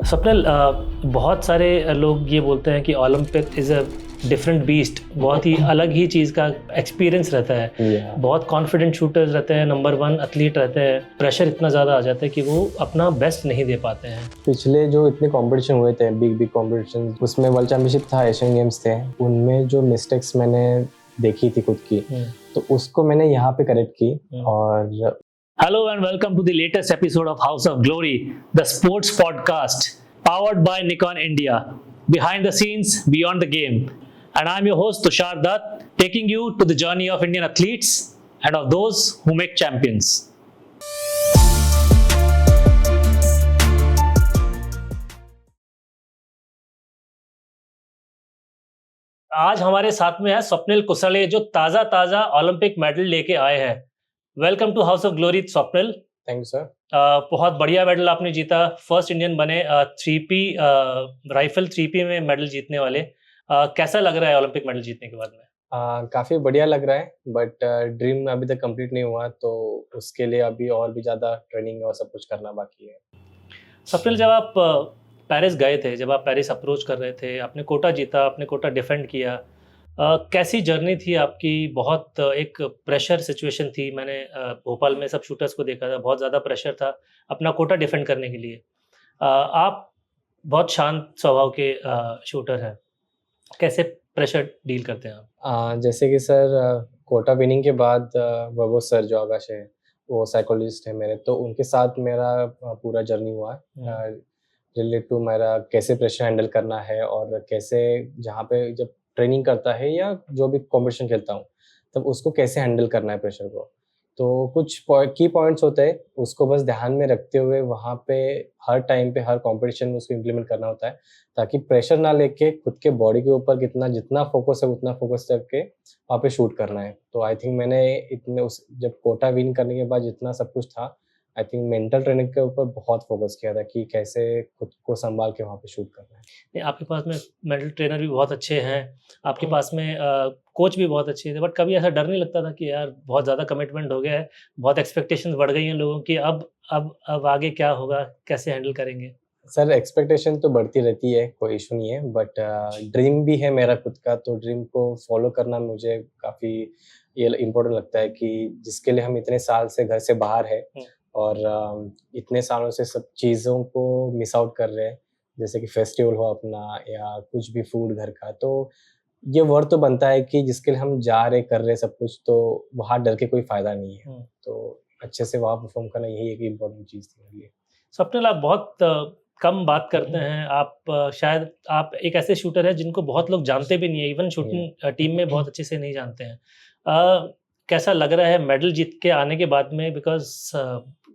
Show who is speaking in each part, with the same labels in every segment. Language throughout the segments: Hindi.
Speaker 1: स्वप्निल, बहुत सारे लोग ये बोलते हैं कि Olympic is a different beast, बहुत ही अलग ही चीज़ का एक्सपीरियंस रहता है। बहुत कॉन्फिडेंट शूटर्स रहते हैं, नंबर 1 एथलीट रहते हैं, प्रेशर इतना ज़्यादा आ जाता है कि वो अपना बेस्ट नहीं दे पाते हैं।
Speaker 2: पिछले जो इतने कंपटीशन हुए थे, बिग कॉम्पिटिशन, उसमें वर्ल्ड चैंपियनशिप था, एशियन गेम्स थे, उनमें जो मिस्टेक्स मैंने देखी थी खुद की, तो उसको मैंने यहाँ पे करेक्ट की। और
Speaker 1: Hello and welcome to the latest episode of House of Glory, the sports podcast powered by Nikon India. Behind the scenes, beyond the game. And I'm your host Tushar Dutt, taking you to the journey of Indian athletes and of those who make champions. आज हमारे साथ में है स्वप्निल कुसले, जो ताज़ा ओलंपिक मेडल लेके आए हैं। Welcome to House of Glory Swapnil.
Speaker 2: Thank you sir.
Speaker 1: बहुत बढ़िया मेडल आपने जीता, फर्स्ट इंडियन बने 3P राइफल 3P में मेडल जीतने वाले। कैसा लग रहा है ओलंपिक मेडल जीतने के बाद में?
Speaker 2: काफ़ी बढ़िया लग रहा है, बट ड्रीम अभी तक कंप्लीट नहीं हुआ, तो उसके लिए अभी और भी ज़्यादा ट्रेनिंग और सब कुछ करना बाकी है।
Speaker 1: स्वप्निल, जब आप पेरिस गए थे, जब आप पेरिस अप्रोच कर रहे थे, आपने कोटा जीता, आपने कोटा डिफेंड किया, कैसी जर्नी थी आपकी? बहुत एक प्रेशर सिचुएशन थी। मैंने भोपाल में सब शूटर्स को देखा था, बहुत ज़्यादा प्रेशर था अपना कोटा डिफेंड करने के लिए। आप बहुत शांत स्वभाव के शूटर हैं, कैसे प्रेशर डील करते हैं आप?
Speaker 2: जैसे कि सर, कोटा विनिंग के बाद वैभव सर जो आकाश है, वो साइकोलॉजिस्ट है मेरे, तो उनके साथ मेरा पूरा जर्नी हुआ है रिलेट टू मेरा कैसे प्रेशर हैंडल करना है, और कैसे जहाँ पे जब ट्रेनिंग करता है या जो भी कॉम्पिटिशन खेलता हूँ तब उसको कैसे हैंडल करना है प्रेशर को। तो कुछ की पॉइंट्स होते हैं, उसको बस ध्यान में रखते हुए वहाँ पे हर टाइम पे हर कंपटीशन में उसको इम्प्लीमेंट करना होता है, ताकि प्रेशर ना लेके खुद के बॉडी के ऊपर जितना फोकस है उतना फोकस करके वहाँ पे शूट करना है। तो आई थिंक मैंने जब कोटा विन करने के बाद जितना सब कुछ था, आई थिंक मेंटल ट्रेनिंग के ऊपर बहुत फोकस किया था कि कैसे खुद को संभाल के वहाँ पे शूट करना है।
Speaker 1: नहीं, आपके पास में मेंटल ट्रेनर भी बहुत अच्छे हैं, आपके पास में कोच भी बहुत अच्छे थे, बट कभी ऐसा डर नहीं लगता था कि यार बहुत ज़्यादा कमिटमेंट हो गया है, बहुत एक्सपेक्टेशंस बढ़ गई हैं लोगों की, अब आगे क्या होगा, कैसे हैंडल करेंगे?
Speaker 2: सर, एक्सपेक्टेशन तो बढ़ती रहती है, कोई इशू नहीं है, बट ड्रीम भी है मेरा खुद का, तो ड्रीम को फॉलो करना मुझे काफ़ी ये इम्पोर्टेंट लगता है कि जिसके लिए हम इतने साल से घर से बाहर है और इतने सालों से सब चीज़ों को मिस आउट कर रहे हैं, जैसे कि फेस्टिवल हो अपना या कुछ भी फूड घर का, तो ये वर्थ तो बनता है कि जिसके लिए हम जा रहे कर रहे सब कुछ, तो वहाँ डर के कोई फ़ायदा नहीं है। तो अच्छे से वहाँ परफॉर्म करना यही एक इम्पोर्टेंट चीज़ थी मेरे लिए।
Speaker 1: स्वप्निल, आप बहुत कम बात करते हैं। आप शायद आप एक ऐसे शूटर हैं जिनको बहुत लोग जानते भी नहीं है, इवन शूटिंग टीम में बहुत अच्छे से नहीं जानते हैं। कैसा लग रहा है मेडल जीत के आने के बाद में? बिकॉज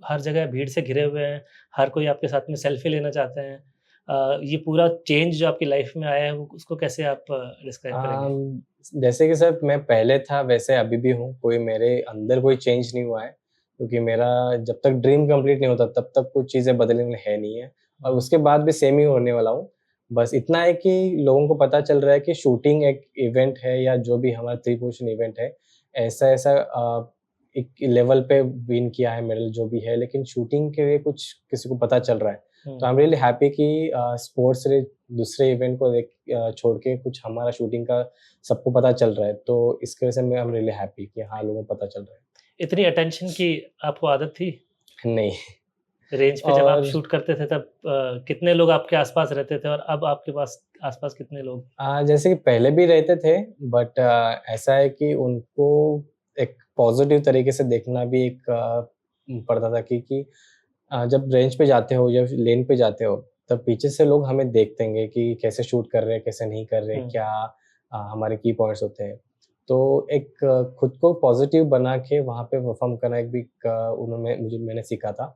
Speaker 1: हर जगह भीड़ से घिरे हुए हैं, हर कोई आपके साथ में सेल्फी लेना चाहते हैं। ये पूरा चेंज जो आपकी लाइफ में आया है, उसको कैसे आप डिस्क्राइब करेंगे?
Speaker 2: जैसे कि सर, मैं पहले था वैसे अभी भी हूँ, कोई मेरे अंदर कोई चेंज नहीं हुआ है, क्योंकि मेरा जब तक ड्रीम कंप्लीट नहीं होता तब तक कुछ चीज़ें बदलने है नहीं है, और उसके बाद भी सेम ही होने वाला हूँ। बस इतना है कि लोगों को पता चल रहा है कि शूटिंग एक इवेंट है, या जो भी हमारा 3 पोजीशन इवेंट है, ऐसा एक लेवल पे विन किया है मेडल जो भी है, लेकिन शूटिंग के लिए कुछ किसी को पता चल रहा है। तो आई एम रियली हैप्पी कि स्पोर्ट्स से दूसरे इवेंट को छोड़ के कुछ हमारा शूटिंग का सबको पता चल रहा है, तो इसकी वजह से मैं आई एम रियली हैप्पी कि हाँ, लोगों को पता चल रहा है।
Speaker 1: इतनी अटेंशन की आपको आदत थी?
Speaker 2: नहीं।
Speaker 1: रेंज पे जब आप शूट करते थे तब कितने लोग आपके आसपास रहते थे, और अब आपके पास आसपास कितने लोग?
Speaker 2: जैसे कि पहले भी रहते थे, बट ऐसा है कि उनको एक पॉजिटिव तरीके से देखना भी एक पड़ता था, क्योंकि जब रेंज पे जाते हो या लेन पे जाते हो, तब पीछे से लोग हमें देखते हैं कि कैसे शूट कर रहे हैं, कैसे नहीं कर रहे, क्या हमारे की पॉइंट्स होते हैं। तो एक खुद को पॉजिटिव बना के वहाँ पे परफॉर्म करना एक भी मैंने सीखा था।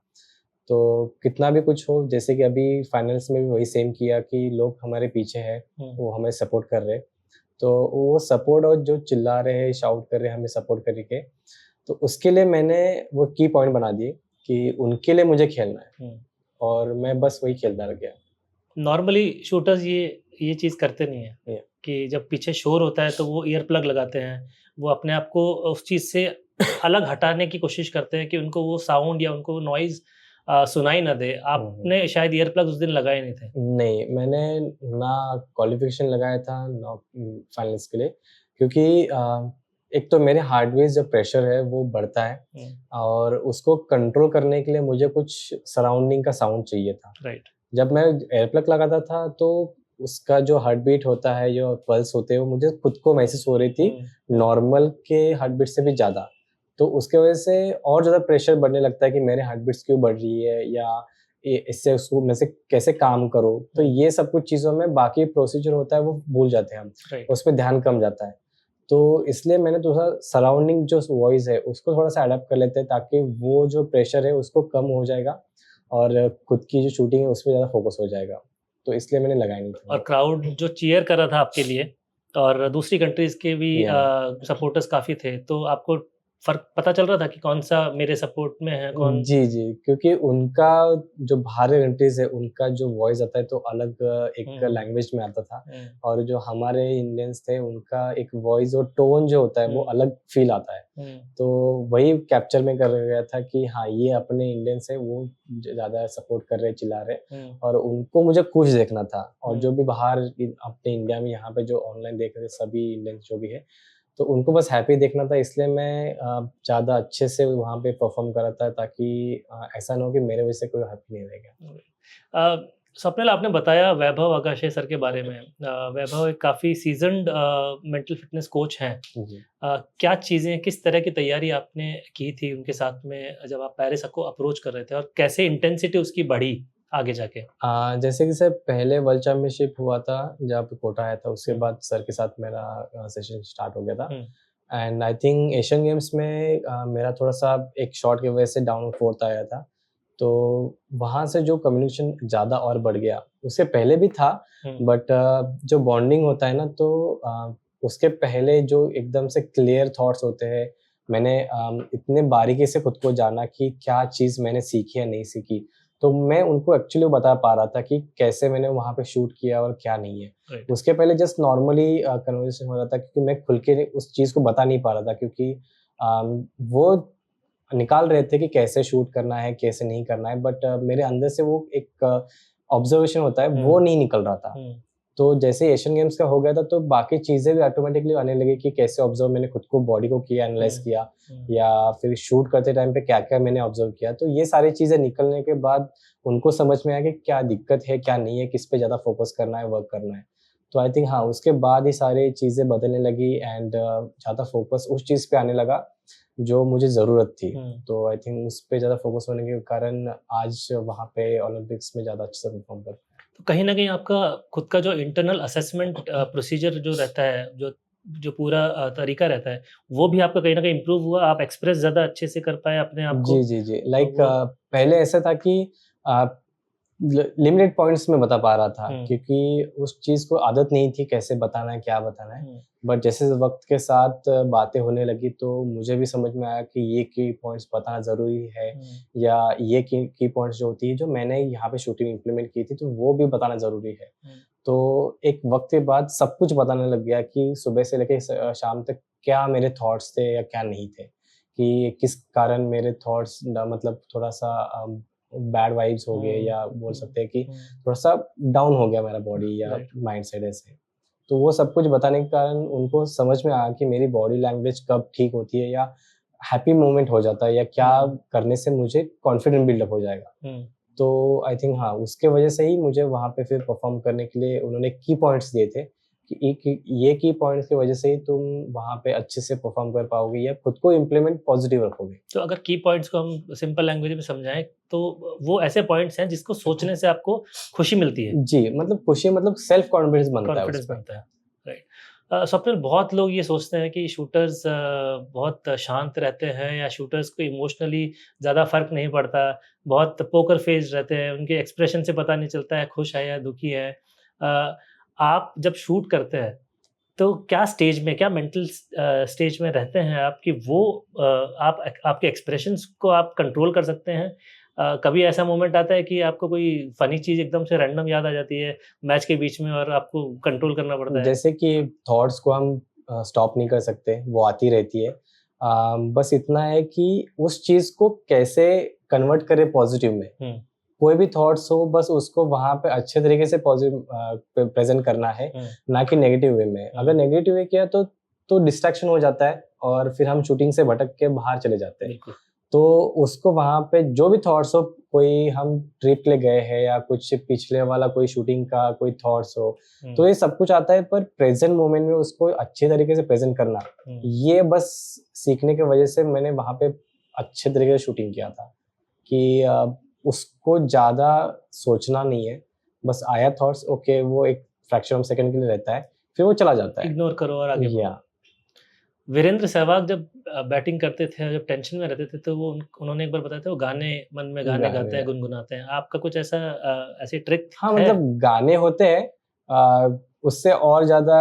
Speaker 2: तो कितना भी कुछ हो, जैसे कि अभी फाइनल्स में भी वही सेम किया कि लोग हमारे पीछे हैं, वो हमें सपोर्ट कर रहे हैं, तो वो सपोर्ट और जो चिल्ला रहे हैं, शाउट कर रहे हैं हमें सपोर्ट करके, तो उसके लिए मैंने वो की पॉइंट बना दिए कि उनके लिए मुझे खेलना है, और मैं बस वही खेलता रह गया।
Speaker 1: नॉर्मली शूटर्स ये चीज़ करते नहीं है कि जब पीछे शोर होता है तो वो ईयर प्लग लगाते हैं, वो अपने आप को उस चीज़ से अलग हटाने की कोशिश करते हैं कि उनको वो साउंड या उनको नॉइज़ सुनाई ना दे। आपने शायद ईयर प्लग्स उस दिन लगाए नहीं थे।
Speaker 2: नहीं, मैंने ना क्वालिफ़िकेशन लगाया था ना फाइनल्स के लिए, क्योंकि एक तो मेरे हार्टबीट जो प्रेशर है वो बढ़ता है और उसको कंट्रोल करने के लिए मुझे कुछ सराउंडिंग का साउंड चाहिए था।
Speaker 1: राइट।
Speaker 2: जब मैं एयर प्लग लगाता था तो उसका जो हार्ट बीट होता है, जो पल्स होते हैं, वो मुझे खुद को महसूस हो रही थी नॉर्मल के हार्ट बीट से भी ज़्यादा। तो उसके वजह से और ज़्यादा प्रेशर बढ़ने लगता है कि मेरे हार्ट बीट्स क्यों बढ़ रही है, या इससे उसको मैं से कैसे काम करूँ। तो ये सब कुछ चीज़ों में बाकी प्रोसीजर होता है वो भूल जाते हैं हम,
Speaker 1: राइट।
Speaker 2: उसमें ध्यान कम जाता है। तो इसलिए मैंने थोड़ा सराउंडिंग जो वॉइस है उसको थोड़ा सा अडैप्ट कर लेते हैं, ताकि वो जो प्रेशर है उसको कम हो जाएगा और खुद की जो शूटिंग है उसपे ज़्यादा फोकस हो जाएगा। तो इसलिए मैंने लगाया नहीं था।
Speaker 1: और क्राउड जो चीयर कर रहा था आपके लिए और दूसरी कंट्रीज़ के भी
Speaker 2: या
Speaker 1: सपोर्टर्स काफ़ी थे, तो आपको फ़र्क पता चल रहा था कि कौन-सा मेरे सपोर्ट में है, कौन?
Speaker 2: जी, जी, क्योंकि उनका जो बाहरी कंट्रीज़ है, उनका जो वॉइस आता है तो अलग एक लैंग्वेज में आता था, और जो हमारे इंडियंस थे उनका एक वॉइस और टोन जो होता है वो अलग फ़ील आता है। तो वही कैप्चर मैं कर गया था कि हाँ, ये अपने इंडियंस हैं, वो ज़्यादा सपोर्ट कर रहे हैं, चिल्ला रहे हैं, और उनको मुझे खुश देखना था। और जो भी बाहर अपने इंडिया में यहाँ पे जो ऑनलाइन देख रहे थे सभी इंडियंस जो भी है, तो उनको बस हैप्पी देखना था, इसलिए मैं ज़्यादा अच्छे से वहाँ पे परफ़ॉर्म कर रहा था, ताकि ऐसा ना हो कि मेरे वजह से कोई हैप्पी नहीं रहेगा।
Speaker 1: स्वप्निल, आपने बताया वैभव आगाशे सर के बारे में। वैभव एक काफ़ी सीज़न्ड मेंटल फिटनेस कोच हैं।
Speaker 2: जी।
Speaker 1: क्या चीज़ें, किस तरह की तैयारी आपने की थी उनके साथ में जब आप पेरिस को अप्रोच कर रहे थे, और कैसे इंटेंसिटी उसकी बढ़ी आगे जाके?
Speaker 2: जैसे कि सर पहले वर्ल्ड चैंपियनशिप हुआ था, जब कोटा आया था, उसके बाद सर के साथ मेरा सेशन स्टार्ट हो गया था। And I think Asian games में मेरा थोड़ा-सा एक शॉट की वजह से डाउन 4th आया था। तो वहाँ से जो कम्युनिकेशन ज़्यादा और बढ़ गया। उससे पहले भी था, बट जो बॉन्डिंग होता है ना, तो उसके पहले जो एकदम से क्लियर थॉट्स होते हैं, मैंने इतने बारीकी से खुद को जाना कि क्या चीज़ मैंने सीखी या नहीं सीखी। तो मैं उनको एक्चुअली बता पा रहा था कि कैसे मैंने वहाँ पे शूट किया और क्या नहीं है।
Speaker 1: राइट।
Speaker 2: उसके पहले जस्ट नॉर्मली कन्वर्सेशन हो रहा था, क्योंकि मैं खुल के उस चीज़ को बता नहीं पा रहा था, क्योंकि वो निकाल रहे थे कि कैसे शूट करना है, कैसे नहीं करना है, बट मेरे अंदर से वो एक ऑब्जर्वेशन होता है, वो नहीं निकल रहा था। तो जैसे एशियन गेम्स का हो गया था, तो बाकी चीज़ें भी ऑटोमेटिकली आने लगी कि कैसे ऑब्जर्व मैंने खुद को, बॉडी को किया, एनालाइज़ किया, या फिर शूट करते टाइम पे क्या-क्या मैंने ऑब्जर्व किया। तो ये सारी चीज़ें निकलने के बाद उनको समझ में आया कि क्या दिक्कत है, क्या नहीं है, किस पे ज़्यादा फ़ोकस करना है, वर्क करना है। तो आई थिंक हाँ, उसके बाद ही सारी चीज़ें बदलने लगी, एंड ज़्यादा फ़ोकस उस चीज़ पे आने लगा जो मुझे ज़रूरत थी। तो आई थिंक उस पे ज़्यादा फ़ोकस होने के कारण आज वहाँ पे ओलंपिक्स में ज़्यादा अच्छे से परफ़ॉर्म कर।
Speaker 1: तो कहीं न कहीं आपका खुद का जो इंटरनल असेसमेंट प्रोसीजर जो रहता है, जो जो पूरा तरीका रहता है, वो भी आपका कहीं न कहीं इम्प्रूव हुआ? आप एक्सप्रेस ज़्यादा अच्छे से कर पाए अपने आप को?
Speaker 2: जी, जी, जी। लाइक
Speaker 1: वो
Speaker 2: पहले ऐसा था कि अ, लिमिटेड पॉइंट्स में बता पा रहा था,
Speaker 1: हुँ,
Speaker 2: क्योंकि उस चीज़ को आदत नहीं थी कैसे बताना है, क्या बताना है।
Speaker 1: हुँ,
Speaker 2: बट जैसे वक़्त के साथ बातें होने लगी, तो मुझे भी समझ में आया कि ये की पॉइंट्स बताना ज़रूरी है,
Speaker 1: हुँ,
Speaker 2: या ये की पॉइंट्स जो होती है, जो मैंने यहाँ पे शूटिंग इम्प्लीमेंट की थी, तो वो भी बताना ज़रूरी है।
Speaker 1: हुँ,
Speaker 2: तो एक वक़्त के बाद सब कुछ बताने लग गया कि सुबह से लेके शाम तक क्या मेरे थॉट्स थे या क्या नहीं थे। कि किस कारण मेरे थॉट्स मतलब थोड़ा-सा बैड वाइब्स हो गए, या बोल सकते हैं कि
Speaker 1: हुँ,
Speaker 2: थोड़ा-सा डाउन हो गया मेरा बॉडी या
Speaker 1: राइट।
Speaker 2: माइंडसेट ऐसे। तो वो सब कुछ बताने के कारण उनको समझ में आया कि मेरी बॉडी लैंग्वेज कब ठीक होती है, या हैप्पी मोमेंट हो जाता है, या क्या करने से मुझे कॉन्फिडेंट बिल्डअप हो जाएगा।
Speaker 1: हुँ,
Speaker 2: तो आई थिंक हाँ, उसके वजह से ही मुझे वहाँ पे फिर परफ़ॉर्म करने के लिए उन्होंने की पॉइंट्स दिए थे कि एक ये की पॉइंट्स की वजह से ही तुम वहाँ पे अच्छे से परफ़ॉर्म कर पाओगे, या खुद को इम्प्लीमेंट पॉज़िटिव रखोगे।
Speaker 1: तो अगर की पॉइंट्स को हम सिंपल लैंग्वेज में समझाएँ, तो वो ऐसे पॉइंट्स हैं जिसको सोचने से आपको खुशी मिलती है,
Speaker 2: जी, मतलब खुशी, मतलब सेल्फ कॉन्फिडेंस बनता है
Speaker 1: कॉन्फिडेंस
Speaker 2: उसपे।
Speaker 1: बनता है। राइट। स्वप्निल, बहुत लोग ये सोचते हैं कि शूटर्स बहुत शांत रहते हैं, या शूटर्स को इमोशनली ज़्यादा फ़र्क नहीं पड़ता, बहुत पोकर फेस रहते हैं, उनके एक्सप्रेशन से पता नहीं चलता है खुश है या दुखी है। आप जब शूट करते हैं, तो क्या स्टेज में, क्या मेंटल स्टेज में रहते हैं आप कि वो आप आपके एक्सप्रेशंस को आप कंट्रोल कर सकते हैं? कभी ऐसा मोमेंट आता है कि आपको कोई फ़नी चीज़ एकदम से रैंडम याद आ जाती है मैच के बीच में, और आपको कंट्रोल करना पड़ता है?
Speaker 2: जैसे कि थॉट्स को हम स्टॉप नहीं कर सकते, वो आती रहती है। बस इतना है कि उस चीज़ को कैसे कन्वर्ट करे पॉजिटिव में। कोई भी थॉट्स हो बस उसको वहाँ पे अच्छे तरीके से पॉजिटिव प्रेजेंट करना है, ना कि नेगेटिव वे में। अगर नेगेटिव वे किया तो डिस्ट्रैक्शन हो जाता है और फिर हम शूटिंग से भटक के बाहर चले जाते हैं। तो उसको वहाँ पे जो भी थॉट्स हो, कोई हम ट्रिप ले गए हैं या कुछ पिछले वाला कोई शूटिंग का कोई थॉट्स हो, तो ये सब कुछ आता है, पर प्रेजेंट मोमेंट में उसको अच्छे तरीके से प्रेजेंट करना, ये बस सीखने की वजह से मैंने वहाँ पे अच्छे तरीके से शूटिंग किया था कि उसको ज़्यादा सोचना नहीं है, बस आया थॉट्स, ओके वो एक फ्रैक्शन ऑफ सेकंड के लिए रहता है, फिर वो चला जाता है,
Speaker 1: इग्नोर करो और आगे बढ़ो। वीरेंद्र सहवाग जब बैटिंग करते थे, जब टेंशन में रहते थे, तो वो उन्होंने एक बार बताया था वो गाने मन में गाने गाते हैं, गुनगुनाते हैं। आपका कुछ ऐसा ऐसी ट्रिक
Speaker 2: हाँ,
Speaker 1: है?
Speaker 2: मतलब गाने होते हैं, उससे और ज़्यादा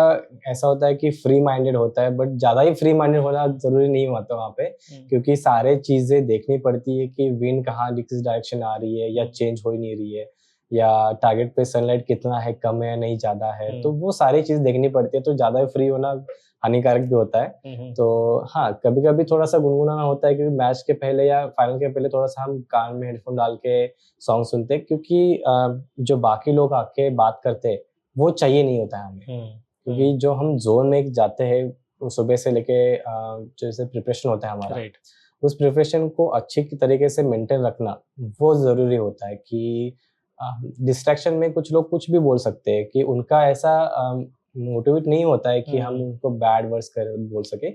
Speaker 2: ऐसा होता है कि फ्री माइंडेड होता है, बट ज़्यादा ही फ्री माइंडेड होना ज़रूरी नहीं होता वहाँ पे, क्योंकि सारे चीज़ें देखनी पड़ती है कि विंड कहाँ किस डायरेक्शन आ रही है या चेंज हो ही नहीं रही है, या टारगेट पे सनलाइट कितना है, कम है, नहीं ज़्यादा है, तो वो सारी चीज़ देखनी पड़ती है, तो ज़्यादा फ्री होना हानिकारक भी होता है। तो हाँ, कभी-कभी थोड़ा-सा गुनगुनाना होता है, क्योंकि मैच के पहले या फाइनल के पहले थोड़ा-सा हम कान में हेडफ़ोन डाल के सॉन्ग सुनते हैं, क्योंकि जो बाकी लोग आके बात करते हैं, वो चाहिए नहीं होता है हमें। क्योंकि जो हम ज़ोन में जाते हैं सुबह से लेके जैसे प्रिपरेशन होता है हमारा, उस प्रिपरेशन को अच्छी तरीके से मेंटेन रखना, वो ज़रूरी होता है कि डिस्ट्रैक्शन में कुछ लोग कुछ भी बोल सकते हैं, कि उनका ऐसा मोटिवेट नहीं होता है कि हम उनको बैड वर्ड्स बोल सके,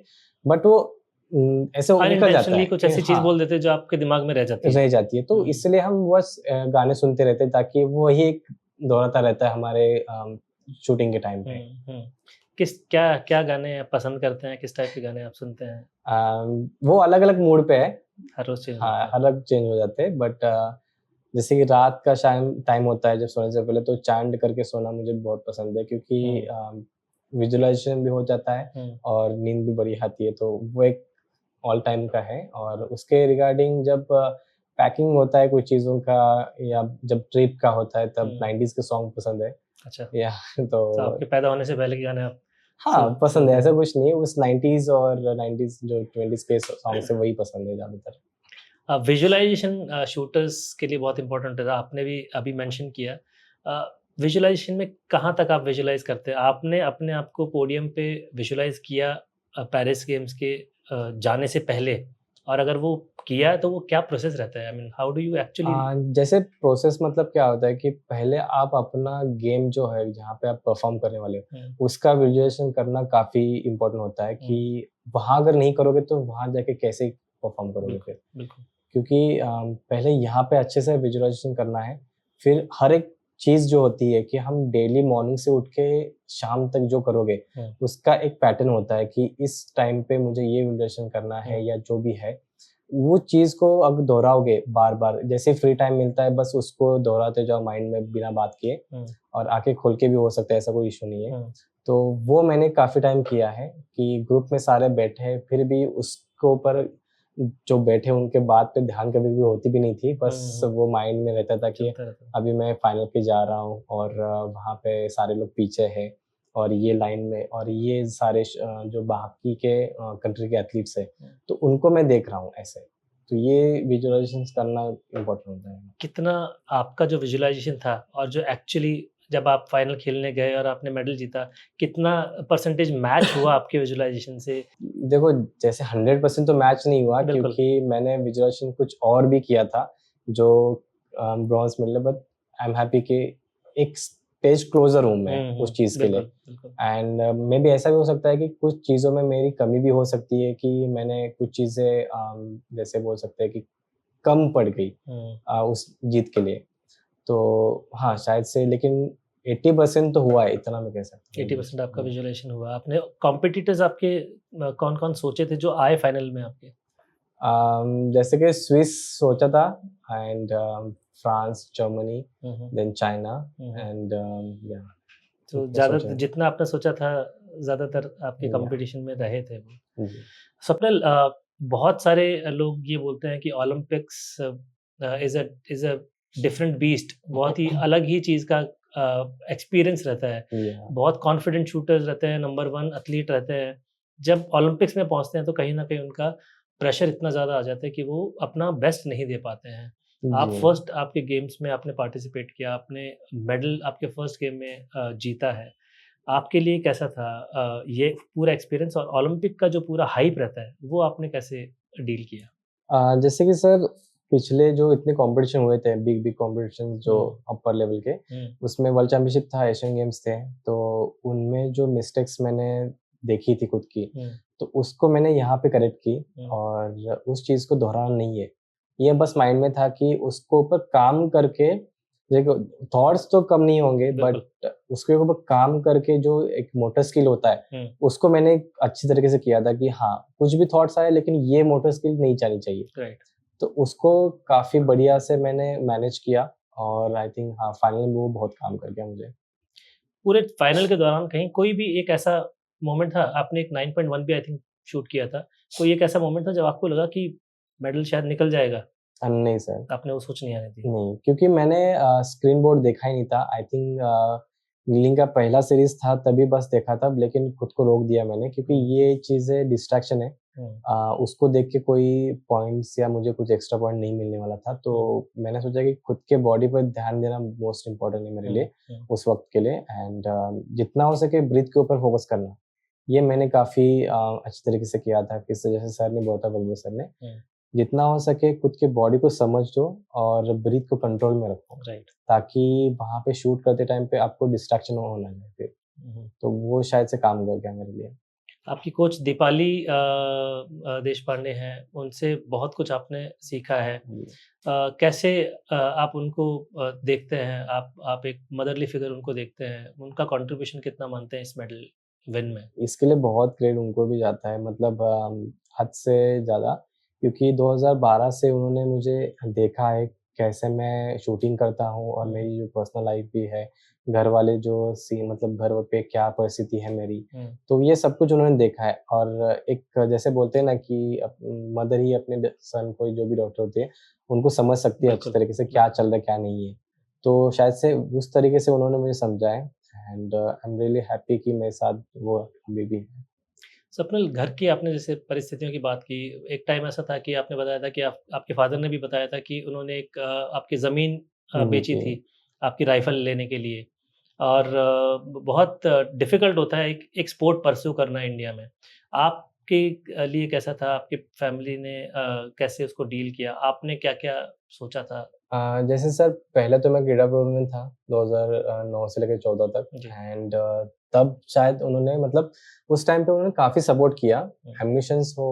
Speaker 2: बट वो ऐसे निकल जाता है,
Speaker 1: कुछ ऐसी चीज बोल देते हैं जो आपके दिमाग में रह जाती है।
Speaker 2: तो इसलिए हम बस गाने सुनते रहते हैं, ताकि वो ही एक दोहराता रहता है हमारे शूटिंग के टाइम पे।
Speaker 1: क्या गाने आप पसंद करते हैं? किस टाइप के गाने आप सुनते हैं?
Speaker 2: वो अलग-अलग मूड पे है।
Speaker 1: हर रोज चेंज
Speaker 2: हाँ, अलग चेंज हो जाते हैं, बट जैसे कि रात का टाइम होता है जब सोने से पहले, तो चैंट करके सोना मुझे बहुत पसंद है, क्योंकि विजुअलाइज़ेशन भी हो जाता है और नींद भी बढ़िया आती है, तो वो एक ऑल टाइम का है। और उसके रिगार्डिंग जब पैकिंग होता है कुछ चीज़ों का, या जब ट्रिप का होता है, तब 90s के सॉन्ग पसंद है।
Speaker 1: अच्छा।
Speaker 2: या
Speaker 1: तो आपके पैदा होने से पहले के गाने आप
Speaker 2: हाँ, पसंद है, ऐसा कुछ नहीं है, उस 90s और 90s जो 20s के सॉन्ग है, वही पसंद है ज़्यादातर।
Speaker 1: विजुअलाइजेशन शूटर्स के लिए बहुत इंपॉर्टेंट है, आपने भी अभी मेंशन किया। विजुअलाइजेशन में कहाँ तक आप विजुअलाइज करते हैं? आपने अपने आप को पोडियम पे विजुअलाइज किया पेरिस गेम्स के जाने से पहले, और अगर वो किया तो वो क्या प्रोसेस रहता है? I mean how do you actually?
Speaker 2: जैसे प्रोसेस मतलब क्या होता है कि पहले आप अपना गेम जो है जहाँ पे आप परफॉर्म करने वाले हो, उसका विजुअलाइजेशन करना काफ़ी इम्पोर्टेंट होता है, कि वहाँ अगर नहीं करोगे तो वहाँ जाके कैसे परफॉर्म करोगे फिर?
Speaker 1: बिल्कुल।
Speaker 2: क्योंकि पहले यहाँ पे अच्छे से विजुअलाइजेशन करना है, फिर हर एक चीज़ जो होती है कि हम डेली मॉर्निंग से उठ के शाम तक जो करोगे, उसका एक पैटर्न होता है कि इस टाइम पे मुझे ये विजुअलाइजेशन करना है, या जो भी है, वो चीज़ को अगर दोहराओगे बार-बार, जैसे फ्री टाइम मिलता है बस उसको दोहराते जाओ माइंड में बिना बात किए, और आँखें खोल के भी हो सकता है, ऐसा कोई इश्यू नहीं है। तो वो मैंने काफ़ी टाइम किया है कि ग्रुप में सारे बैठे हैं, फिर भी उसके ऊपर जो बैठे उनके बात पे ध्यान कभी भी होती भी नहीं थी, बस वो माइंड में रहता था कि अभी मैं फाइनल पे जा रहा हूँ, और वहाँ पे सारे लोग पीछे हैं, और ये लाइन में, और ये सारे जो बाकी के कंट्री के एथलीट्स हैं, तो उनको मैं देख रहा हूँ ऐसे। तो ये विजुअलाइजेशंस करना इम्पोर्टेंट होता है।
Speaker 1: कितना आपका जो विजुअलाइजेशन था और जो एक्चुअली जब आप फाइनल खेलने गए और आपने मेडल जीता, कितना परसेंटेज मैच हुआ आपके विजुअलाइजेशन से?
Speaker 2: देखो, जैसे 100% तो मैच नहीं हुआ, क्योंकि मैंने विजुअलाइजेशन कुछ और भी किया था जो bronze medal, but I am happy कि एक स्टेज क्लोज़र हूँ मैं उस चीज़ के लिए। एंड मे बी ऐसा भी हो सकता है कि कुछ चीज़ों में मेरी कमी भी हो सकती है, कि मैंने कुछ चीज़ें जैसे बोल सकते हैं कि कम पड़ गई उस जीत के लिए। तो हाँ, शायद से, लेकिन 80% तो हुआ है, इतना मैं कह सकता हूँ।
Speaker 1: 80% आपका विजुअलाइजेशन हुआ। आपने कॉम्पिटिटर्स आपके कौन-कौन सोचे थे जो आए फाइनल में आपके?
Speaker 2: जैसे कि स्विस सोचा था, and France, Germany, then China, and या
Speaker 1: तो ज़्यादा जितना आपने सोचा था, ज़्यादातर आपके कंपटीशन में रहे थे वो। स्वप्निल, बहुत सारे लोग ये बोलते हैं कि Olympics is a different beast, बहुत ही अलग ही चीज़ का एक्सपीरियंस रहता है। बहुत कॉन्फिडेंट शूटर्स रहते हैं, नंबर 1 एथलीट रहते हैं। जब ओलंपिक्स में पहुँचते हैं तो कहीं न कहीं उनका प्रेशर इतना ज़्यादा आ जाता है कि वो अपना बेस्ट नहीं दे पाते हैं। आप
Speaker 2: जी।
Speaker 1: फर्स्ट आपके गेम्स में आपने पार्टिसिपेट किया, आपने मेडल आपके फर्स्ट गेम में जीता है। आपके लिए कैसा था ये पूरा एक्सपीरियंस और ओलंपिक का जो पूरा हाइप रहता है, वो आपने कैसे डील किया?
Speaker 2: जैसे कि सर पिछले जो इतने कॉम्पिटिशन हुए थे, बिग-बिग कॉम्पिटिशन जो
Speaker 1: हुँ,
Speaker 2: अपर लेवल के,
Speaker 1: हुँ,
Speaker 2: उसमें वर्ल्ड चैंपियनशिप था, एशियन गेम्स थे, तो उनमें जो मिस्टेक्स मैंने देखी थी खुद की,
Speaker 1: हुँ,
Speaker 2: तो उसको मैंने यहाँ पे करेक्ट की
Speaker 1: हुँ,
Speaker 2: और उस चीज़ को दोहराना नहीं है। ये बस माइंड में था कि उसको ऊपर काम करके देखो थॉट्स तो कम नहीं होंगे
Speaker 1: बिल्कुल।
Speaker 2: बट उसके ऊपर काम करके जो एक मोटर स्किल होता है,
Speaker 1: हुँ,
Speaker 2: उसको मैंने अच्छी तरीके से किया था कि हाँ, कुछ भी थॉट्स आए लेकिन ये मोटर स्किल नहीं जानी चाहिए।
Speaker 1: राइट।
Speaker 2: तो उसको काफ़ी बढ़िया से मैंने मैनेज किया और आई थिंक हाँ, फाइनल में वो बहुत काम कर गया मुझे।
Speaker 1: पूरे फाइनल के दौरान कहीं कोई भी एक ऐसा मोमेंट था, आपने एक 9.1 भी आई थिंक शूट किया था। कोई एक ऐसा मोमेंट था जब आपको लगा कि मेडल शायद निकल जाएगा,
Speaker 2: नहीं सर,
Speaker 1: आपने वो सोच नहीं आनी थी?
Speaker 2: नहीं, क्योंकि मैंने स्क्रीन बोर्ड देखा ही नहीं था। आई थिंक नीलिंग का पहला सीरीज़ था तभी बस देखा था, लेकिन खुद को रोक दिया मैंने क्योंकि
Speaker 1: हुँ,
Speaker 2: ये चीज़ें डिस्ट्रैक्शन है।
Speaker 1: हुँ,
Speaker 2: उसको देख के कोई पॉइंट्स या मुझे कुछ एक्स्ट्रा पॉइंट नहीं मिलने वाला था,
Speaker 1: हुँ,
Speaker 2: तो मैंने सोचा कि खुद के बॉडी पर ध्यान देना मोस्ट इम्पोर्टेंट है मेरे
Speaker 1: हुँ,
Speaker 2: लिए,
Speaker 1: हुँ,
Speaker 2: उस वक़्त के लिए एंड जितना हो सके ब्रीथ के ऊपर फ़ोकस करना। ये मैंने काफ़ी अच्छी तरीके से किया था, किस जैसे सर ने बोला था बलबीर सर ने,
Speaker 1: हुँ,
Speaker 2: जितना हो सके खुद के बॉडी को समझ लो और ब्रीथ को कंट्रोल में रखो,
Speaker 1: राइट।
Speaker 2: ताकि वहाँ पे शूट करते टाइम पे आपको डिस्ट्रैक्शन हो ना जाए फिर।
Speaker 1: हुँ, हुँ।
Speaker 2: तो वो शायद से काम कर गया मेरे लिए।
Speaker 1: आपकी कोच दीपाली देशपांडे हैं, उनसे बहुत कुछ आपने सीखा है।
Speaker 2: जी।
Speaker 1: कैसे आप उनको देखते हैं? आप एक मदरली फिगर उनको देखते हैं, उनका कंट्रीब्यूशन कितना मानते हैं इस मेडल विन में?
Speaker 2: इसके लिए बहुत क्रेडिट उनको भी जाता है मतलब हद से ज़्यादा क्योंकि 2012 से उन्होंने मुझे देखा है कैसे मैं शूटिंग करता हूँ और
Speaker 1: हुँ,
Speaker 2: मेरी जो पर्सनल लाइफ़ भी है, घर वाले जो मतलब घर पे क्या परिस्थिति है मेरी,
Speaker 1: हुँ,
Speaker 2: तो ये सब कुछ उन्होंने देखा है और एक जैसे बोलते हैं ना कि मदर ही अपने सन को जो भी डॉटर होती है, उनको समझ सकती है अच्छी
Speaker 1: बिल्कुल,
Speaker 2: तरीके से क्या
Speaker 1: बिल्कुल।
Speaker 2: चल रहा है, क्या नहीं है। तो शायद से उस तरीके से उन्होंने मुझे समझा है and I am really happy कि मेरे साथ वो अभी भी है।
Speaker 1: स्वप्निल, घर की आपने जैसे परिस्थितियों की बात की, एक टाइम ऐसा था कि आपने बताया था कि आपके फ़ादर ने भी बताया था कि उन्होंने एक आपकी ज़मीन बेची
Speaker 2: जी।
Speaker 1: थी, आपकी राइफ़ल लेने के लिए और बहुत डिफ़िकल्ट होता है एक स्पोर्ट परस्यू करना इंडिया में। आपके लिए कैसा था? आपकी फ़ैमिली ने कैसे उसको डील किया? आपने क्या-क्या सोचा था?
Speaker 2: जैसे सर पहले तो मैं क्रीड़ा प्रबंधन में था 2009 से लेकर 14 तक
Speaker 1: जी।
Speaker 2: एंड तब शायद उन्होंने मतलब उस टाइम पे उन्होंने काफ़ी सपोर्ट किया।
Speaker 1: हुँ,
Speaker 2: एम्युनिशंस हो,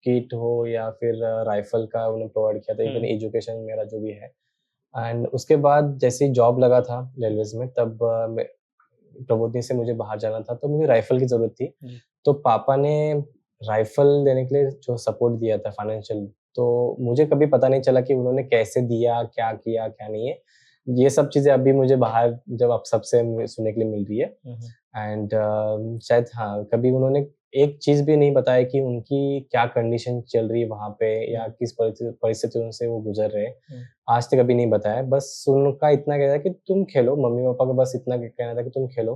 Speaker 2: किट हो या फिर राइफ़ल का उन्होंने प्रोवाइड किया था, इवन
Speaker 1: हुँ,
Speaker 2: एजुकेशन मेरा जो भी है। एंड उसके बाद जैसे ही जॉब लगा था रेलवेज़ में तब मैं प्रबोधनी से मुझे बाहर जाना था, तो मुझे राइफ़ल की ज़रूरत थी।
Speaker 1: जी।
Speaker 2: तो पापा ने राइफ़ल देने के लिए जो सपोर्ट दिया था फाइनेंशियल, तो मुझे कभी पता नहीं चला कि उन्होंने कैसे दिया, क्या किया, क्या नहीं है। ये सब चीज़ें अभी मुझे बाहर जब आप सबसे सुनने के लिए मिल रही है
Speaker 1: हुँ, हुँ,
Speaker 2: एंड शायद हाँ, कभी उन्होंने एक चीज़ भी नहीं बताया कि उनकी क्या कंडीशन चल रही है वहाँ पे या
Speaker 1: हुँ,
Speaker 2: किस परिस्थितियों से वो गुज़र रहे हैं।
Speaker 1: हुँ,
Speaker 2: आज तक कभी नहीं बताया। बस उनका इतना कहना था कि तुम खेलो, मम्मी-पापा का बस इतना कहना था कि तुम खेलो,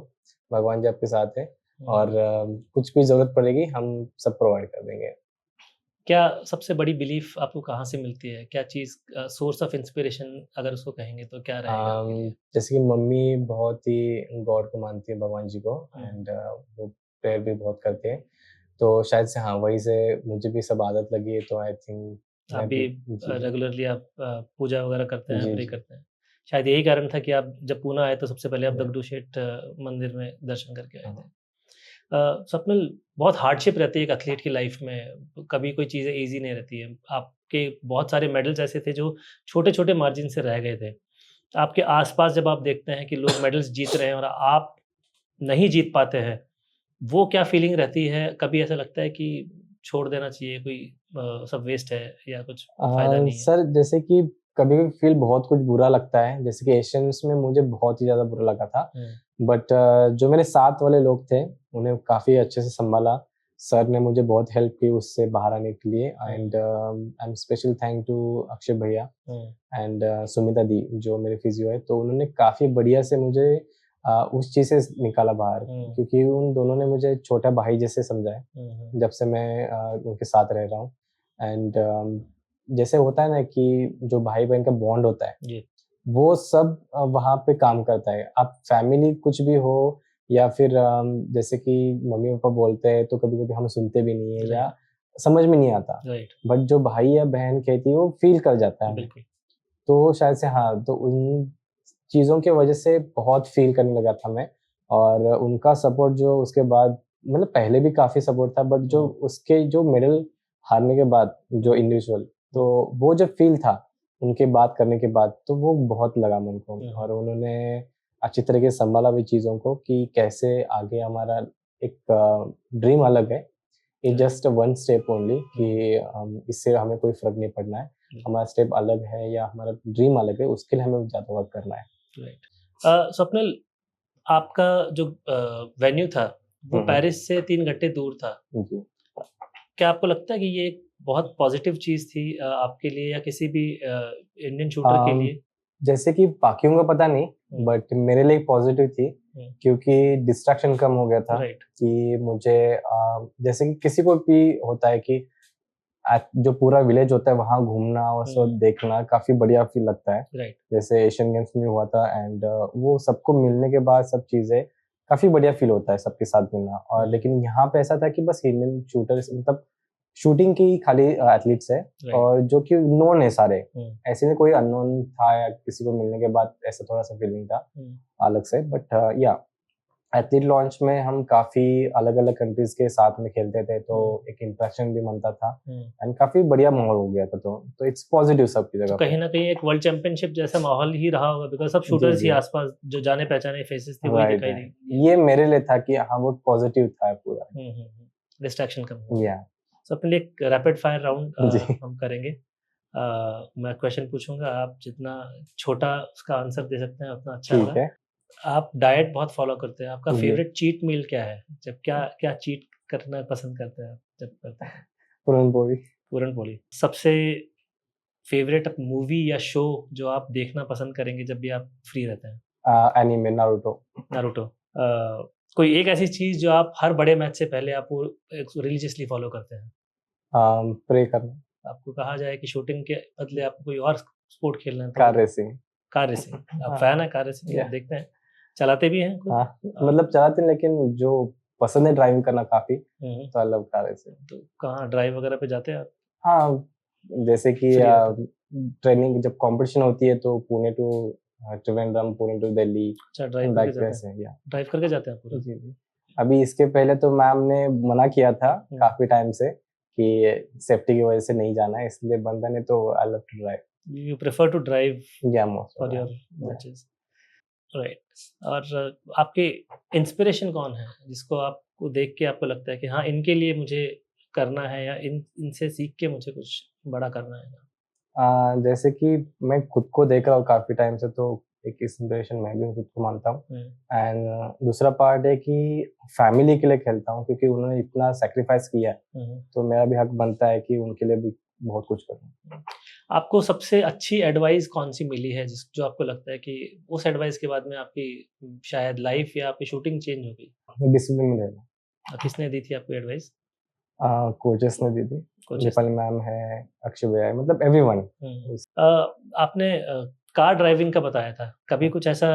Speaker 2: भगवान जी आपके साथ हैं
Speaker 1: हुँ।
Speaker 2: और कुछ भी ज़रूरत पड़ेगी हम सब प्रोवाइड कर देंगे।
Speaker 1: क्या सबसे बड़ी बिलीफ आपको कहाँ से मिलती है? क्या चीज़ सोर्स ऑफ इंस्पिरेशन अगर उसको कहेंगे तो क्या रहेगा आपके लिए?
Speaker 2: जैसे कि मम्मी बहुत ही गॉड को मानती है, भगवान जी को
Speaker 1: हुँ,
Speaker 2: एंड वो प्रेयर भी बहुत करते हैं। तो शायद से हाँ, वहीं से मुझे भी सब आदत लगी है तो आई थिंक
Speaker 1: आप
Speaker 2: मैं
Speaker 1: भी
Speaker 2: भी जी।
Speaker 1: रेगुलरली आप पूजा वगैरह करते हैं,
Speaker 2: जी,
Speaker 1: प्रे
Speaker 2: जी।
Speaker 1: करते हैं। शायद यही कारण था कि आप जब पूना आए तो सबसे पहले आप
Speaker 2: या
Speaker 1: दगडू शेठ मंदिर में दर्शन करके आए थे।
Speaker 2: हाँ।
Speaker 1: स्वप्निल, बहुत हार्डशिप रहती है एक एथलीट की लाइफ में, कभी कोई चीज़ें ईज़ी नहीं रहती हैं। आपके बहुत सारे मेडल्स ऐसे थे जो छोटे-छोटे मार्जिन से रह गए थे। आपके आस-पास जब आप देखते हैं कि लोग मेडल्स जीत रहे हैं और आप नहीं जीत पाते हैं, वो क्या फीलिंग रहती है? कभी ऐसा लगता है कि छोड़ देना चाहिए, कोई सब वेस्ट है या कुछ फ़ायदा नहीं है?
Speaker 2: सर जैसे कि कभी-कभी फ़ील बहुत कुछ बुरा लगता है, जैसे कि एशियंस में मुझे बहुत ही ज़्यादा बुरा लगा था।
Speaker 1: हुँ,
Speaker 2: बट जो मेरे साथ वाले लोग थे, उन्हें काफ़ी अच्छे से सँभाला। सर ने मुझे बहुत हेल्प की उससे बाहर आने के लिए
Speaker 1: हुँ,
Speaker 2: and I am special thank to Akshay भैया
Speaker 1: हुँ,
Speaker 2: एंड सुमिता दी जो मेरे फिज़ियो है, तो उन्होंने काफ़ी बढ़िया से मुझे उस चीज़ से निकाला बाहर
Speaker 1: हुँ,
Speaker 2: क्योंकि उन दोनों ने मुझे छोटा भाई जैसे समझा है,
Speaker 1: हुँ, हुँ,
Speaker 2: जब से मैं उनके साथ रह रहा हूँ। एंड जैसे होता है ना कि जो भाई बहन का बॉन्ड होता है
Speaker 1: जी
Speaker 2: वो सब वहाँ पे काम करता है। आप फैमिली कुछ भी हो या फिर जैसे कि मम्मी पापा बोलते हैं तो कभी कभी हम सुनते भी नहीं है या समझ में नहीं आता,
Speaker 1: राइट
Speaker 2: बट जो भाई या बहन कहती है वो फील कर जाता है हमें।
Speaker 1: बिल्कुल
Speaker 2: तो शायद से हाँ, तो उन चीज़ों की वजह से बहुत फ़ील करने लगा था मैं। और उनका सपोर्ट जो उसके बाद मतलब पहले भी काफ़ी सपोर्ट था, बट जो उसके जो मेडल हारने के बाद जो इंडिविजुअल, तो वो जो फ़ील था उनके बात करने के बाद, तो वो बहुत लगा मन को। और उन्होंने अच्छी तरीके से सँभाला भी चीज़ों को कि कैसे आगे हमारा एक ड्रीम अलग है। It's just one step only कि इससे हमें कोई फ़र्क नहीं पड़ना है। हमारा स्टेप अलग है या हमारा ड्रीम अलग है, उसके लिए हमें ज़्यादा वर्क करना है।
Speaker 1: राइट स्वप्निल, आपका जो वेन्यू था वो
Speaker 2: हुँ, हुँ।
Speaker 1: पेरिस से 3 घंटे दूर था।
Speaker 2: जी।
Speaker 1: क्या आपको लगता है कि ये एक बहुत पॉज़िटिव चीज़ थी आपके लिए या किसी भी इंडियन शूटर के
Speaker 2: अम,
Speaker 1: लिए?
Speaker 2: जैसे कि बाकियों का पता नहीं,
Speaker 1: हुँ,
Speaker 2: बट मेरे लिए पॉज़िटिव थी
Speaker 1: हुँ,
Speaker 2: क्योंकि डिस्ट्रैक्शन कम हो गया था
Speaker 1: राइट,
Speaker 2: कि मुझे जैसे कि किसी को भी होता है कि जो पूरा विलेज होता है वहाँ घूमना और सब
Speaker 1: हुँ,
Speaker 2: देखना काफ़ी बढ़िया फ़ील लगता है।
Speaker 1: राइट,
Speaker 2: जैसे एशियन गेम्स में हुआ था एंड वो सबको मिलने के बाद सब चीज़ें काफ़ी बढ़िया फ़ील होता है सबके साथ मिलना। और
Speaker 1: हुँ,
Speaker 2: लेकिन यहाँ पे ऐसा था कि बस इंडियन शूटर्स मतलब शूटिंग की खाली एथलीट्स है
Speaker 1: राइट,
Speaker 2: और जो कि नोन है सारे।
Speaker 1: हुँ,
Speaker 2: ऐसे में कोई अननोन था या किसी को मिलने के बाद ऐसा थोड़ा-सा फीलिंग था
Speaker 1: हुँ,
Speaker 2: अलग से, बट या एथलीट लॉन्च में हम काफ़ी अलग-अलग कंट्रीज़ के साथ में खेलते थे, तो एक इंटरेक्शन भी बनता था
Speaker 1: हुँ।
Speaker 2: एंड काफ़ी बढ़िया माहौल हो गया था। तो इट्स पॉज़िटिव सबकी
Speaker 1: तो
Speaker 2: जगह पे।
Speaker 1: कहीं न कहीं एक वर्ल्ड चैंपियनशिप जैसा माहौल ही रहा होगा बिकॉज़ सब
Speaker 2: जी,
Speaker 1: शूटर्स ही
Speaker 2: जी।
Speaker 1: आस-पास जो जाने-पहचाने फेसेस थे वही
Speaker 2: राइट,
Speaker 1: दिखाई
Speaker 2: राइट।
Speaker 1: दिए।
Speaker 2: ये मेरे लिए था कि हाँ, वो पॉज़िटिव था पूरा।
Speaker 1: डिस्ट्रैक्शन कम हुआ।
Speaker 2: या
Speaker 1: सो अपने लिए एक रैपिड फायर राउंड
Speaker 2: जी,
Speaker 1: हम करेंगे। मैं क्वेश्चन पूछूँगा, आप जितना छोटा उसका आंसर दे सकते हैं उतना अच्छा
Speaker 2: ठीक
Speaker 1: होगा।
Speaker 2: है।
Speaker 1: आप डाइट बहुत फ़ॉलो करते हैं, आपका
Speaker 2: जी,
Speaker 1: फ़ेवरेट चीट मील क्या है? जब क्या क्या चीट करना पसंद करते हैं आप जब करते हैं?
Speaker 2: पूरन पोली।
Speaker 1: पूरन पोली। सबसे फ़ेवरेट मूवी या शो जो आप देखना पसंद करेंगे जब भी आप फ्री रहते हैं?
Speaker 2: Anime Naruto.
Speaker 1: नारुतो। कोई एक ऐसी चीज़ जो आप हर बड़े मैच से पहले आप वो एक रिलिजियसली फ़ॉलो करते हैं?
Speaker 2: प्रे करना।
Speaker 1: आपको कहा जाए कि शूटिंग के बदले आपको कोई और स्पोर्ट खेलना है तो
Speaker 2: कार
Speaker 1: वो
Speaker 2: रेसिंग।
Speaker 1: Car racing. आप
Speaker 2: हाँ,
Speaker 1: फैन हैं कार रेसिंग के,
Speaker 2: या
Speaker 1: आप देखते हैं? चलाते भी हैं खुद?
Speaker 2: हाँ,
Speaker 1: अ,
Speaker 2: मतलब चलाते हैं लेकिन जो पसंद है ड्राइविंग करना काफ़ी,
Speaker 1: हुँ,
Speaker 2: तो आई लव कार रेसिंग।
Speaker 1: तो कहाँ ड्राइव वगैरह पे जाते हैं आप?
Speaker 2: हाँ, जैसे कि
Speaker 1: फ्री रहते हैं?
Speaker 2: ट्रेनिंग जब कॉम्पिटिशन होती है तो पुणे टू त्रिवेंद्रम, पुणे टू दिल्ली
Speaker 1: अच्छा ड्राइव करके
Speaker 2: बाइक
Speaker 1: जाते हैं?
Speaker 2: रेसिंग या
Speaker 1: ड्राइव करके जाते हैं पूरा?
Speaker 2: जी, जी। अभी इसके पहले तो मैम ने मना किया था
Speaker 1: हुँ,
Speaker 2: काफ़ी टाइम से कि सेफ्टी की वजह से नहीं जाना है, इसलिए बंदा ने तो I love to drive.
Speaker 1: You prefer to drive
Speaker 2: या most of
Speaker 1: for your
Speaker 2: the या
Speaker 1: मैचेज़, राइट। और आपके इंस्पिरेशन कौन है, जिसको आपको देख के आपको लगता है कि हाँ, इनके लिए मुझे करना है या इन इनसे सीख के मुझे कुछ बड़ा करना है?
Speaker 2: जैसे कि मैं खुद को देख रहा हूँ काफ़ी टाइम से, तो एक इंस्पिरेशन मैं भी खुद को मानता हूँ।
Speaker 1: हुँ,
Speaker 2: एंड दूसरा पार्ट है कि फैमिली के लिए खेलता हूँ क्योंकि उन्होंने इतना सैक्रिफाइस किया है,
Speaker 1: हुँ, हुँ।
Speaker 2: तो मेरा भी हक बनता है कि उनके लिए भी बहुत कुछ करूँ।
Speaker 1: आपको सबसे अच्छी एडवाइस कौन-सी मिली है जिस जो आपको लगता है कि उस एडवाइस के बाद में आपकी शायद लाइफ़ या आपकी शूटिंग चेंज हो गई?
Speaker 2: डिसिप्लिन में रहना।
Speaker 1: किसने दी थी आपको एडवाइस?
Speaker 2: कोचेस ने दी थी,
Speaker 1: कोचेस
Speaker 2: दीपाली
Speaker 1: ने?
Speaker 2: मैम है, अक्षय भैया है, मतलब एवरीवन।
Speaker 1: हुँ। आपने कार ड्राइविंग का बताया था। कभी कुछ ऐसा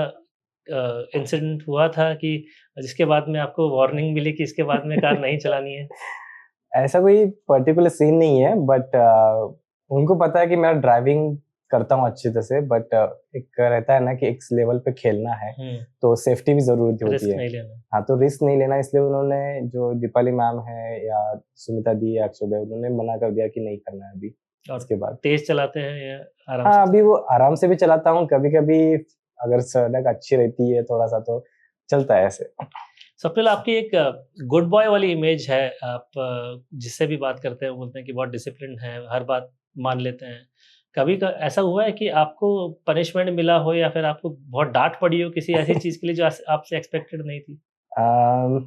Speaker 1: इंसिडेंट हुआ था कि जिसके बाद में आपको वार्निंग मिली कि इसके बाद में कार नहीं चलानी है?
Speaker 2: ऐसा कोई पर्टिकुलर सीन नहीं है, बट उनको पता है कि मैं ड्राइविंग करता हूँ अच्छी तरह से, बट एक रहता है ना कि एक लेवल पे खेलना है,
Speaker 1: हुँ,
Speaker 2: तो सेफ्टी भी ज़रूरी होती
Speaker 1: रिस्क
Speaker 2: है।
Speaker 1: नहीं लेना।
Speaker 2: हाँ, तो रिस्क नहीं लेना, इसलिए उन्होंने जो दीपाली मैम है या सुमिता दी या अक्षय भैया, उन्होंने मना कर दिया कि नहीं करना है अभी,
Speaker 1: और
Speaker 2: इसके बाद।
Speaker 1: तेज़ चलाते हैं या आराम
Speaker 2: हाँ,
Speaker 1: से
Speaker 2: अभी
Speaker 1: चलाते
Speaker 2: वो
Speaker 1: हैं?
Speaker 2: आराम से भी चलाता हूँ, कभी-कभी अगर सड़क अच्छी रहती है थोड़ा-सा तो चलता है ऐसे।
Speaker 1: स्वप्निल, आपकी एक गुड बॉय वाली इमेज है। आप जिससे भी बात करते हैं वो बोलते हैं कि बहुत डिसिप्लिन्ड हैं, हर बात मान लेते हैं। कभी क ऐसा हुआ है कि आपको पनिशमेंट मिला हो या फिर आपको बहुत डाँट पड़ी हो किसी ऐसी चीज़ के लिए जो आपसे एक्सपेक्टेड नहीं थी?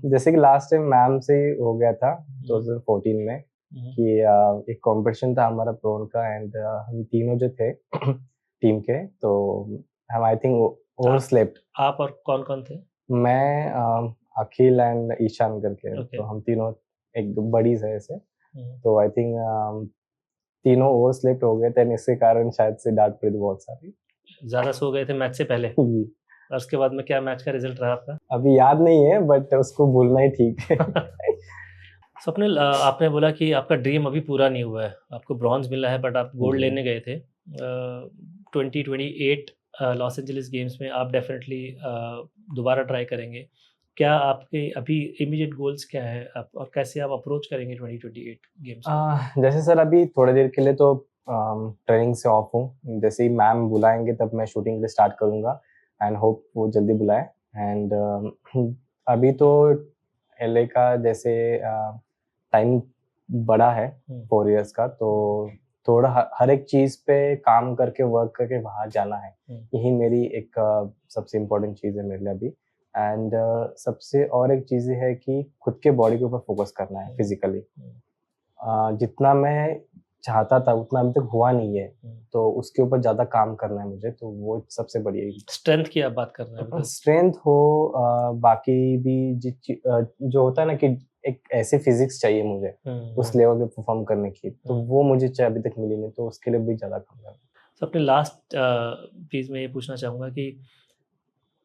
Speaker 2: जैसे कि लास्ट टाइम मैम से हो गया था
Speaker 1: हुँ,
Speaker 2: 2014 में
Speaker 1: हुँ।
Speaker 2: कि एक कॉम्पिटिशन था हमारा प्रोन का एंड हम तीनों जो थे टीम के, तो हम आई थिंक
Speaker 1: आप
Speaker 2: ओवरस्लेप्ट।
Speaker 1: आप और कौन-कौन थे?
Speaker 2: मैं अखिल एंड ईशान करके,
Speaker 1: ओके।
Speaker 2: तो हम तीनों एक बडीज़ है ऐसे।
Speaker 1: हुँ,
Speaker 2: तो आई थिंक तीनों ओवर स्लिप हो गए थे, इसके कारण शायद से डांट पड़ी थी बहुत सारी।
Speaker 1: ज़्यादा सो गए थे मैच से पहले,
Speaker 2: जी।
Speaker 1: और उसके बाद में क्या मैच का रिजल्ट रहा आपका?
Speaker 2: अभी याद नहीं है, बट उसको भूलना ही ठीक है।
Speaker 1: स्वप्निल, आपने बोला कि आपका ड्रीम अभी पूरा नहीं हुआ है, आपको ब्रॉन्ज मिला है बट आप गोल्ड
Speaker 2: जी।
Speaker 1: लेने गए थे। 2028 लॉस एंजलिस गेम्स में आप डेफिनेटली दोबारा ट्राई करेंगे। क्या आपके अभी इमीडिएट गोल्स क्या है, आप और कैसे आप अप्रोच करेंगे 2028 गेम्स को?
Speaker 2: जैसे सर अभी थोड़ी देर के लिए तो ट्रेनिंग से ऑफ हूँ। जैसे ही मैम बुलाएँगे तब मैं शूटिंग के लिए स्टार्ट करूँगा, एंड होप वो जल्दी बुलाएँ। एंड अभी तो एलए का जैसे टाइम बड़ा है,
Speaker 1: हुँ,
Speaker 2: 4 इयर्स का, तो थोड़ा हर एक चीज़ पे काम करके, वर्क करके बाहर जाना है।
Speaker 1: हुँ,
Speaker 2: यही मेरी एक सबसे इम्पोर्टेंट चीज़ है मेरे लिए अभी। एंड सबसे और एक चीज़ ये है कि खुद के बॉडी के ऊपर फोकस करना है
Speaker 1: हुँ,
Speaker 2: फिज़िकली।
Speaker 1: हुँ,
Speaker 2: जितना मैं चाहता था उतना अभी तक हुआ नहीं है,
Speaker 1: हुँ।
Speaker 2: तो उसके ऊपर ज़्यादा काम करना है मुझे, तो वो सबसे बड़ी
Speaker 1: स्ट्रेंथ की आप बात कर रहे हैं बिकॉज़
Speaker 2: स्ट्रेंथ हो। बाकी भी जो होता है ना कि एक ऐसी फिज़िक्स चाहिए मुझे,
Speaker 1: हुँ,
Speaker 2: उस
Speaker 1: हुँ,
Speaker 2: लेवल पे परफ़ॉर्म करने की, तो
Speaker 1: हुँ।
Speaker 2: वो मुझे अभी तक मिली नहीं, तो उसके लिए भी ज़्यादा काम करना है।
Speaker 1: तो अपने लास्ट चीज़ में ये पूछना चाहूँगा कि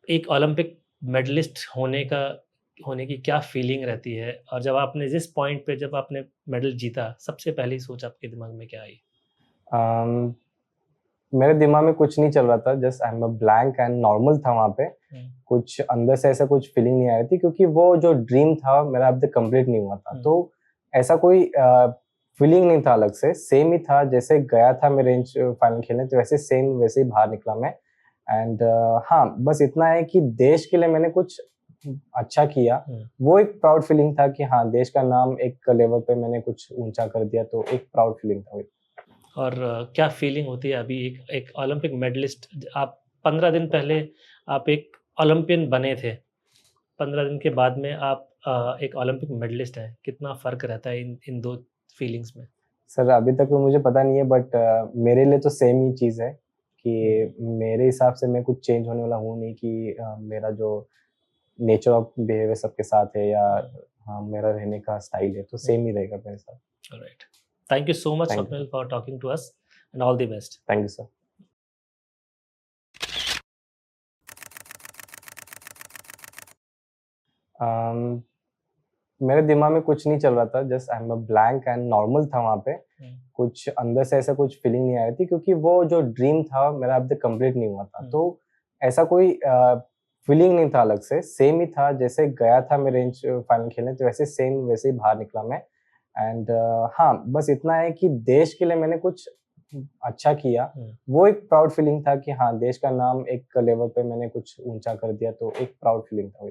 Speaker 1: एक ओलंपिक मेडलिस्ट होने की क्या फीलिंग रहती है? और जब आपने जिस पॉइंट पे जब आपने मेडल जीता, सबसे पहली सोच आपके दिमाग में क्या आई?
Speaker 2: अम, मेरे दिमाग में कुछ नहीं चल रहा था, just I am a blank and normal था वहाँ पे।
Speaker 1: हुँ,
Speaker 2: कुछ अंदर से ऐसा कुछ फीलिंग नहीं आ रही थी, क्योंकि वो जो ड्रीम था मेरा अभी तक कंप्लीट नहीं हुआ था।
Speaker 1: हुँ,
Speaker 2: तो ऐसा कोई फीलिंग नहीं था अलग से, सेम ही था जैसे गया था मैं रेंज फाइनल खेलने, तो वैसे सेम वैसे ही बाहर निकला मैं। एंड हाँ, बस इतना है कि देश के लिए मैंने कुछ अच्छा किया।
Speaker 1: हुँ।
Speaker 2: वो एक प्राउड फीलिंग था कि हाँ, देश का नाम एक लेवल पे मैंने कुछ ऊँचा कर दिया, तो एक प्राउड फीलिंग था वो।
Speaker 1: और क्या फीलिंग होती है अभी एक एक ओलंपिक मेडलिस्ट आप 15 दिन पहले आप एक ओलंपियन बने थे। 15 दिन के बाद में आप एक ओलंपिक मेडलिस्ट हैं। कितना फ़र्क रहता है इन इन 2 फीलिंग्स में?
Speaker 2: सर अभी तक तो मुझे पता नहीं है, बट मेरे लिए तो सेम ही चीज़ है
Speaker 1: हुँ,
Speaker 2: कि मेरे हिसाब से मैं कुछ चेंज होने वाला हूँ नहीं, कि मेरा जो नेचर ऑफ बिहेवियर सबके साथ है, या
Speaker 1: हुँ,
Speaker 2: हाँ, मेरा रहने का स्टाइल है, तो
Speaker 1: हुँ।
Speaker 2: सेम ही रहेगा मेरे साथ।
Speaker 1: Alright. Thank you so much
Speaker 2: thank you.
Speaker 1: Swapnil for talking to us and all the best.
Speaker 2: Thank you sir. Um, मेरे दिमाग में कुछ नहीं चल रहा था, just I am a blank and normal था वहाँ पे।
Speaker 1: हुँ,
Speaker 2: कुछ अंदर से ऐसा कुछ फीलिंग नहीं आ रही थी, क्योंकि वो जो ड्रीम था मेरा अभी तक कंप्लीट नहीं हुआ था।
Speaker 1: हुँ।
Speaker 2: तो ऐसा कोई फीलिंग नहीं था अलग से, सेम ही था जैसे गया था मैं रेंज फाइनल खेलने, तो वैसे सेम वैसे ही बाहर निकला मैं। एंड हाँ, बस इतना है कि देश के लिए मैंने कुछ अच्छा किया।
Speaker 1: हुँ।
Speaker 2: वो एक प्राउड फीलिंग था कि हाँ, देश का नाम एक लेवल पे मैंने कुछ ऊँचा कर दिया, तो एक प्राउड फीलिंग था वो।